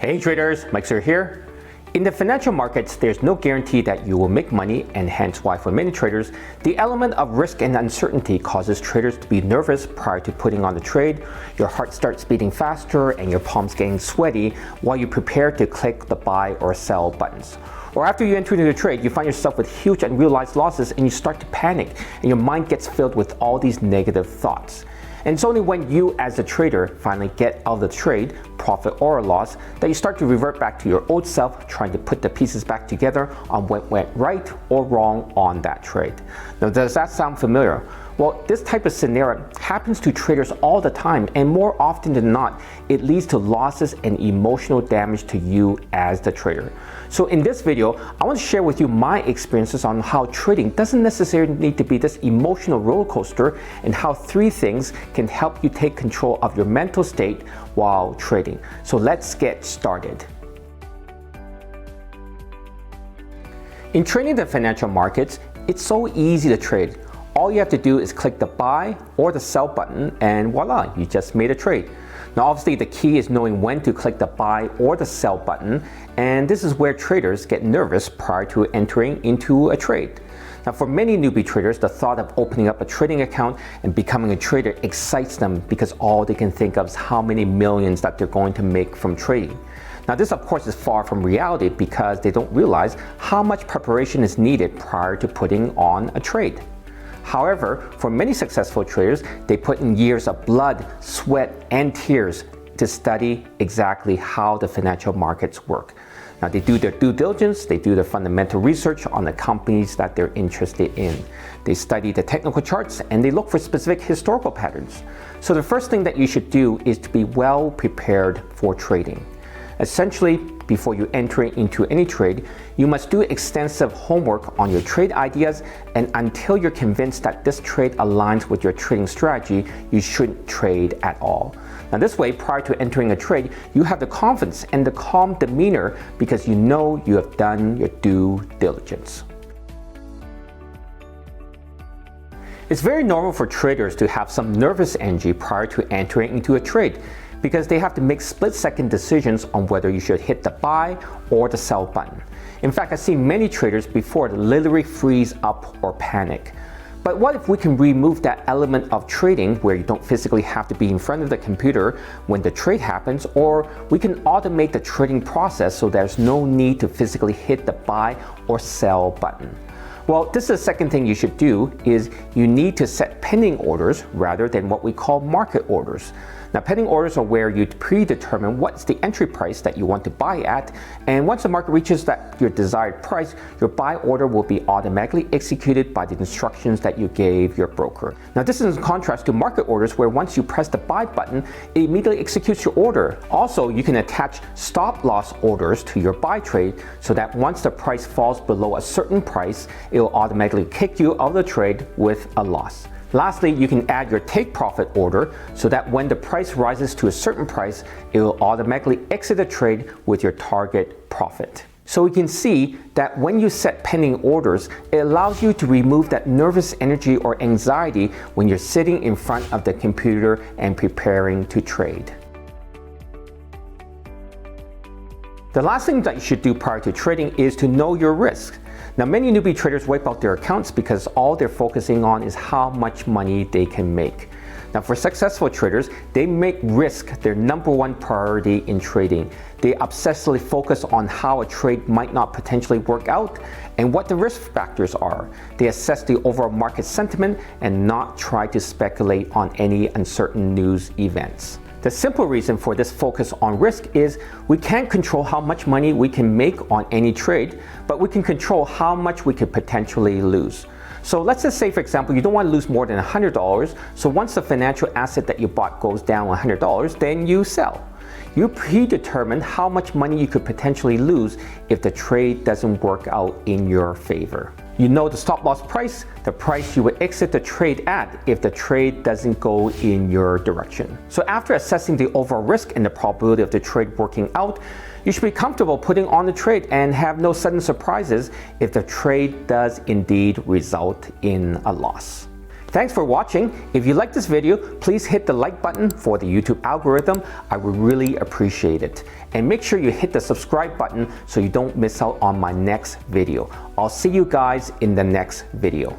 Hey traders, Mike Sir here. In the financial markets, there's no guarantee that you will make money, and hence why for many traders, the element of risk and uncertainty causes traders to be nervous prior to putting on the trade. Your heart starts beating faster and your palms getting sweaty while you prepare to click the buy or sell buttons. Or after you enter into the trade, you find yourself with huge unrealized losses and you start to panic and your mind gets filled with all these negative thoughts. And it's only when you as a trader finally get out of the trade, profit or loss, that you start to revert back to your old self, trying to put the pieces back together on what went right or wrong on that trade. Now, does that sound familiar? Well, this type of scenario happens to traders all the time, and more often than not, it leads to losses and emotional damage to you as the trader. So in this video, I want to share with you my experiences on how trading doesn't necessarily need to be this emotional roller coaster, and how 3 things can help you take control of your mental state while trading. So let's get started. In trading the financial markets, it's so easy to trade. All you have to do is click the buy or the sell button and voila, you just made a trade. Now obviously the key is knowing when to click the buy or the sell button, and this is where traders get nervous prior to entering into a trade. Now for many newbie traders, the thought of opening up a trading account and becoming a trader excites them because all they can think of is how many millions that they're going to make from trading. Now this of course is far from reality because they don't realize how much preparation is needed prior to putting on a trade. However, for many successful traders, they put in years of blood, sweat, and tears to study exactly how the financial markets work. Now they do their due diligence, they do their fundamental research on the companies that they're interested in. They study the technical charts and they look for specific historical patterns. So the first thing that you should do is to be well prepared for trading. Essentially, before you enter into any trade, you must do extensive homework on your trade ideas, and until you're convinced that this trade aligns with your trading strategy, you shouldn't trade at all. Now this way, prior to entering a trade, you have the confidence and the calm demeanor because you know you have done your due diligence. It's very normal for traders to have some nervous energy prior to entering into a trade, because they have to make split-second decisions on whether you should hit the buy or the sell button. In fact, I've seen many traders before literally freeze up or panic. But what if we can remove that element of trading where you don't physically have to be in front of the computer when the trade happens, or we can automate the trading process so there's no need to physically hit the buy or sell button? Well, this is the second thing you should do, is you need to set pending orders rather than what we call market orders. Now, pending orders are where you predetermine what's the entry price that you want to buy at, and once the market reaches your desired price, your buy order will be automatically executed by the instructions that you gave your broker. Now, this is in contrast to market orders where once you press the buy button, it immediately executes your order. Also, you can attach stop loss orders to your buy trade so that once the price falls below a certain price, it will automatically kick you out of the trade with a loss. Lastly, you can add your take profit order so that when the price rises to a certain price, it will automatically exit the trade with your target profit. So we can see that when you set pending orders, it allows you to remove that nervous energy or anxiety when you're sitting in front of the computer and preparing to trade. The last thing that you should do prior to trading is to know your risk. Now, many newbie traders wipe out their accounts because all they're focusing on is how much money they can make. Now, for successful traders, they make risk their #1 priority in trading. They obsessively focus on how a trade might not potentially work out and what the risk factors are. They assess the overall market sentiment and not try to speculate on any uncertain news events. The simple reason for this focus on risk is we can't control how much money we can make on any trade, but we can control how much we could potentially lose. So let's just say, for example, you don't want to lose more than $100, so once the financial asset that you bought goes down $100, then you sell. You predetermine how much money you could potentially lose if the trade doesn't work out in your favor. You know the stop loss price, the price you would exit the trade at if the trade doesn't go in your direction. So after assessing the overall risk and the probability of the trade working out, you should be comfortable putting on the trade and have no sudden surprises if the trade does indeed result in a loss. Thanks for watching. If you like this video, please hit the like button for the YouTube algorithm. I would really appreciate it. And make sure you hit the subscribe button so you don't miss out on my next video. I'll see you guys in the next video.